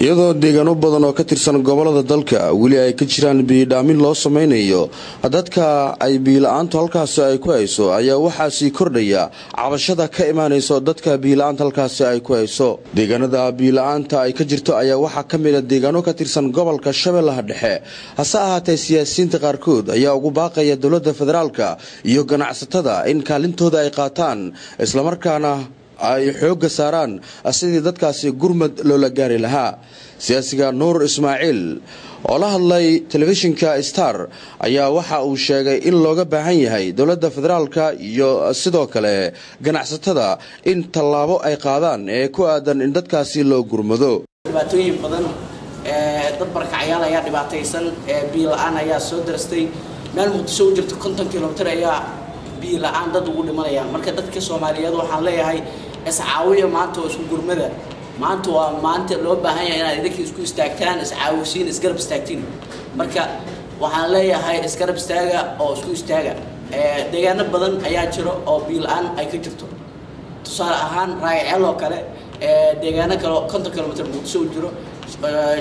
iyadoo deegaano badan oo ka tirsan gobolada dalka wali ay ka jiraan biidhaamin loo sameynayo dadka ay biila'aantu halkaasi ay ku hayso ayaa waxaa sii kordhaya cabashada ka imaanayso dadka biila'aanta halkaasi ay ku hayso deegaanada biila'aanta ay ka jirto ayaa waxaa ka mid ah deegaano ka tirsan gobolka Shabeellaha Dhexe hase ahaatee siyaasiyiinta qaarkood ayaa ugu baaqaya dowladda federaalka iyo ganacsatada in kaalintooda ay qaataan isla markaana ay xooga saaraan sidii dadkaasi gurmad loola gaari lahaa siyaasiga Nuur Ismaaciil oo la hadlay telefishinka Star ayaa waxa uu sheegay in looga baahan yahay dowladda federaalka iyo sidoo kale ganacsatada in tallaabo ay qaadaan ee ku aadan in dadkaasi loo gurmado dhibaatooyin badan dad barakacayaal ayaa dhibaataysan biila'aan ayaa soo darastay meel Muqdisho u jirto 50 kiiloomitir ayaa biila'aan dad ugu dhimanayaan marka dadka Soomaaliyeed waxaan leeyahay iscaawiyo maanta oo isku gurmada maanta waa maanta loo baahan yahay inaad idinka isku istaagtaan iscaawisiin isgarab istaagtiin marka waxaan leeyahay isgarab istaaga oo isku istaaga deegaano badan ayaa jiro oo biila'aan ay ka jirto tusaale ahaan raayaceel oo kale deegaano kale 50 kiiloomitir Muqdisho u jiro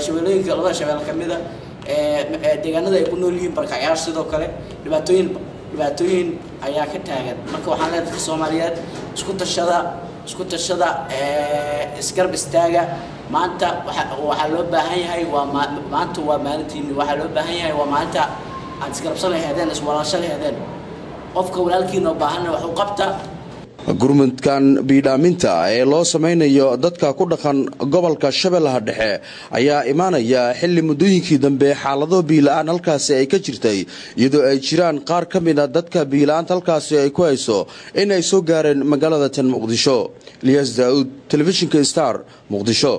shabeellooyinka labada shabeelle kamida deegaanada ay ku nool yihiin barakacayaal sidoo kale dhibaatooyin ayaa ka taagan marka waxaan leeyahay dadka Soomaaliyeed isku tashada isgarab istaaga maanta waxa loo baahan yahay maanta waa maalintii waxa loo baahan yahay waa maanta aan isgarabsan lahaydeen iswalaashan lahaydeen qofka walaalkiina u baahan wax u qabta gurmadkan biidhaaminta ee loo sameynayo dadka ku dhaqan gobolka Shabeellaha Dhexe ayaa imaanaya xilli muddooyinkii dambe xaalado biila'aan halkaasi ay ka jirtay iyadoo ay jiraan qaar ka mid ah dadka biila'aanta halkaasi ay ku hayso in ay soo gaareen magaalada tan Muqdisho Ilyas Daawud telefishinka Star Muqdisho